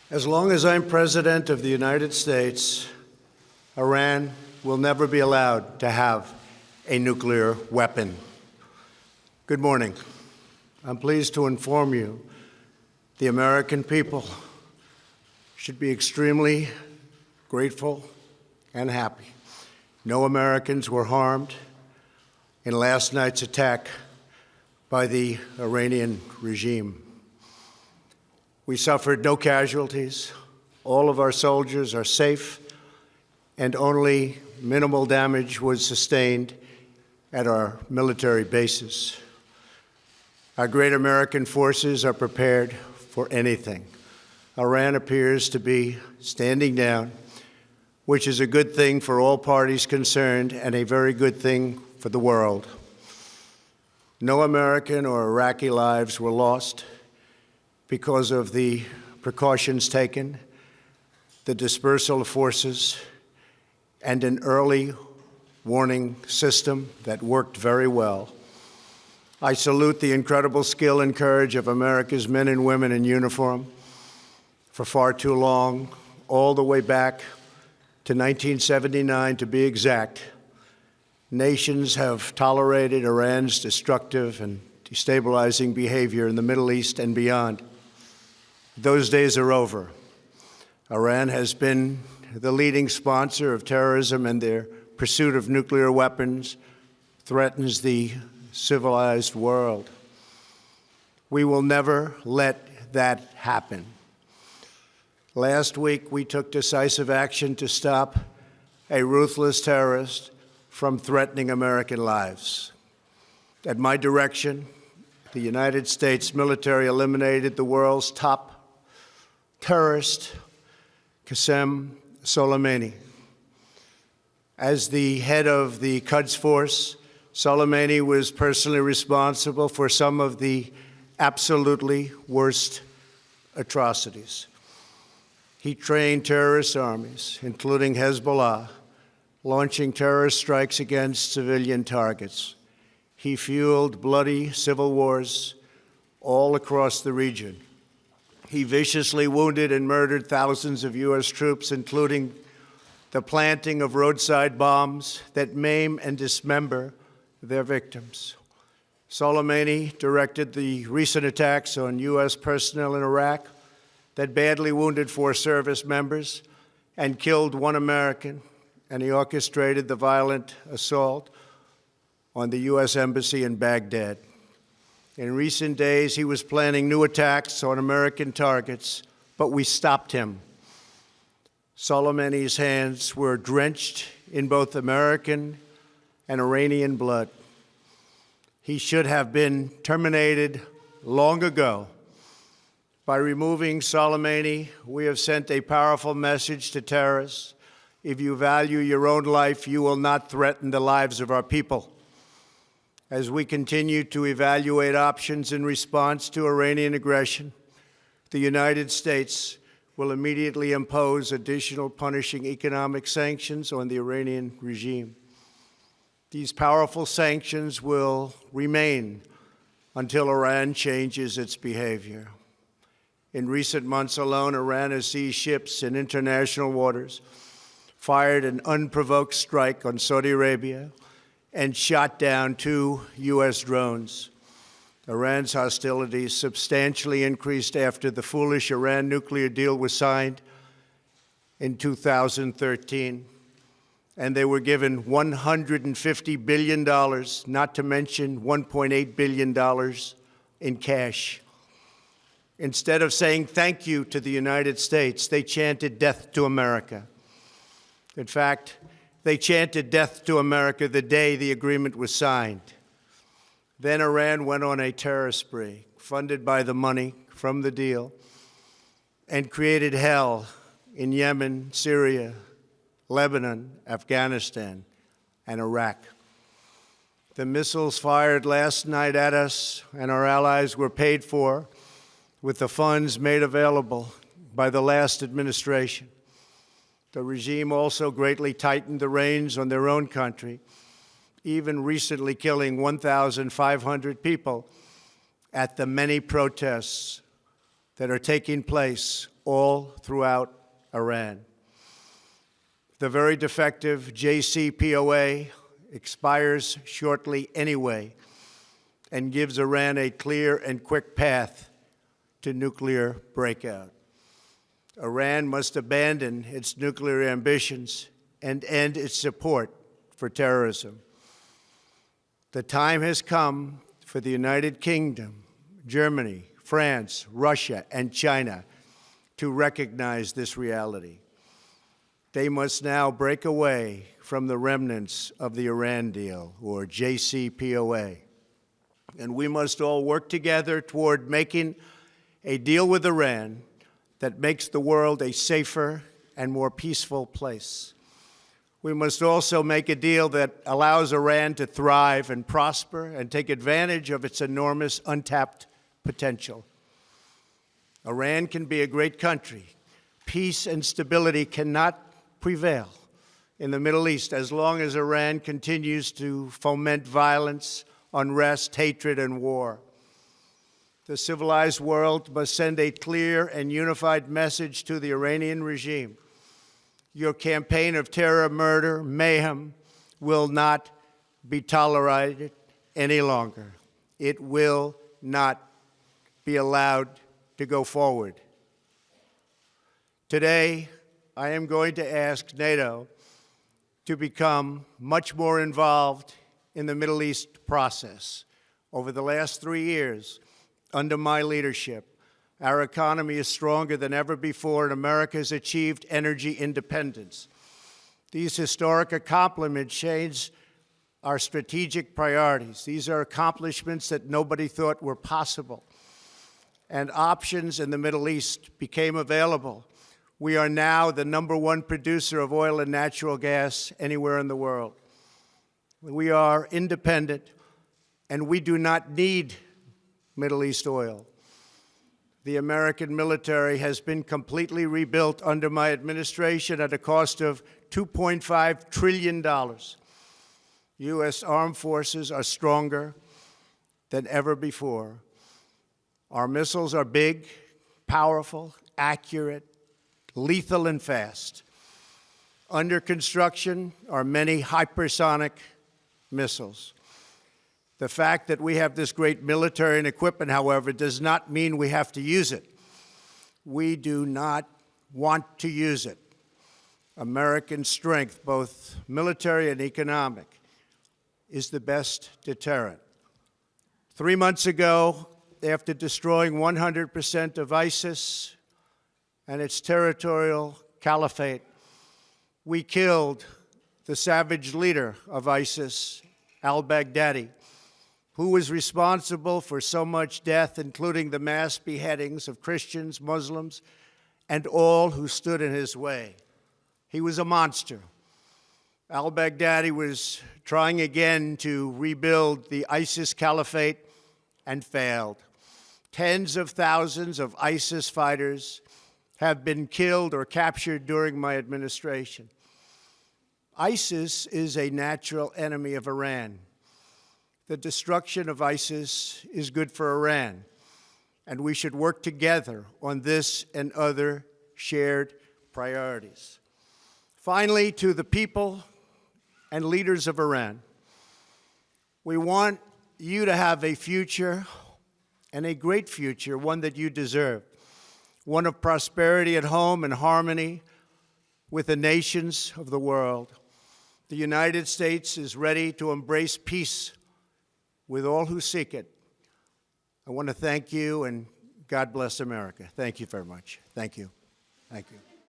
As long as I'm President of the United States, Iran will never be allowed to have a nuclear weapon. Good morning. I'm pleased to inform you the American people should be extremely grateful and happy. No Americans were harmed in last night's attack by the Iranian regime. We suffered no casualties. All of our soldiers are safe, and only minimal damage was sustained at our military bases. Our great American forces are prepared for anything. Iran appears to be standing down, which is a good thing for all parties concerned and a very good thing for the world. No American or Iraqi lives were lost because of the precautions taken, the dispersal of forces, and an early warning system that worked very well. I salute the incredible skill and courage of America's men and women in uniform. For far too long, all the way back to 1979 to be exact, nations have tolerated Iran's destructive and destabilizing behavior in the Middle East and beyond. Those days are over. Iran has been the leading sponsor of terrorism, and their pursuit of nuclear weapons threatens the civilized world. We will never let that happen. Last week, we took decisive action to stop a ruthless terrorist from threatening American lives. At my direction, the United States military eliminated the world's top terrorist, Qasem Soleimani. As the head of the Quds Force, Soleimani was personally responsible for some of the absolutely worst atrocities. He trained terrorist armies, including Hezbollah, launching terrorist strikes against civilian targets. He fueled bloody civil wars all across the region. He viciously wounded and murdered thousands of U.S. troops, including the planting of roadside bombs that maim and dismember their victims. Soleimani directed the recent attacks on U.S. personnel in Iraq that badly wounded 4 service members and killed 1 American, and he orchestrated the violent assault on the U.S. Embassy in Baghdad. In recent days, he was planning new attacks on American targets, but we stopped him. Soleimani's hands were drenched in both American and Iranian blood. He should have been terminated long ago. By removing Soleimani, we have sent a powerful message to terrorists. If you value your own life, you will not threaten the lives of our people. As we continue to evaluate options in response to Iranian aggression, the United States will immediately impose additional punishing economic sanctions on the Iranian regime. These powerful sanctions will remain until Iran changes its behavior. In recent months alone, Iran has seized ships in international waters, fired an unprovoked strike on Saudi Arabia, and shot down 2 U.S. drones. Iran's hostilities substantially increased after the foolish Iran nuclear deal was signed in 2013, and they were given $150 billion, not to mention $1.8 billion in cash. Instead of saying thank you to the United States, they chanted death to America. In fact, they chanted death to America the day the agreement was signed. Then Iran went on a terror spree, funded by the money from the deal, and created hell in Yemen, Syria, Lebanon, Afghanistan, and Iraq. The missiles fired last night at us and our allies were paid for with the funds made available by the last administration. The regime also greatly tightened the reins on their own country, even recently killing 1,500 people at the many protests that are taking place all throughout Iran. The very defective JCPOA expires shortly anyway and gives Iran a clear and quick path to nuclear breakout. Iran must abandon its nuclear ambitions and end its support for terrorism. The time has come for the United Kingdom, Germany, France, Russia, and China to recognize this reality. They must now break away from the remnants of the Iran deal, or JCPOA. And we must all work together toward making a deal with Iran that makes the world a safer and more peaceful place. We must also make a deal that allows Iran to thrive and prosper and take advantage of its enormous untapped potential. Iran can be a great country. Peace and stability cannot prevail in the Middle East as long as Iran continues to foment violence, unrest, hatred, and war. The civilized world must send a clear and unified message to the Iranian regime. Your campaign of terror, murder, mayhem will not be tolerated any longer. It will not be allowed to go forward. Today, I am going to ask NATO to become much more involved in the Middle East process. Over the last 3 years, under my leadership, our economy is stronger than ever before, and America has achieved energy independence. These historic accomplishments change our strategic priorities. These are accomplishments that nobody thought were possible. And options in the Middle East became available. We are now the #1 producer of oil and natural gas anywhere in the world. We are independent, and we do not need Middle East oil. The American military has been completely rebuilt under my administration at a cost of $2.5 trillion. U.S. armed forces are stronger than ever before. Our missiles are big, powerful, accurate, lethal, and fast. Under construction are many hypersonic missiles. The fact that we have this great military and equipment, however, does not mean we have to use it. We do not want to use it. American strength, both military and economic, is the best deterrent. 3 months ago, after destroying 100% of ISIS and its territorial caliphate, we killed the savage leader of ISIS, al-Baghdadi, who was responsible for so much death, including the mass beheadings of Christians, Muslims, and all who stood in his way. He was a monster. Al-Baghdadi was trying again to rebuild the ISIS caliphate and failed. Tens of thousands of ISIS fighters have been killed or captured during my administration. ISIS is a natural enemy of Iran. The destruction of ISIS is good for Iran, and we should work together on this and other shared priorities. Finally, to the people and leaders of Iran, we want you to have a future, and a great future, one that you deserve, one of prosperity at home and harmony with the nations of the world. The United States is ready to embrace peace with all who seek it. I want to thank you, and God bless America. Thank you very much. Thank you. Thank you.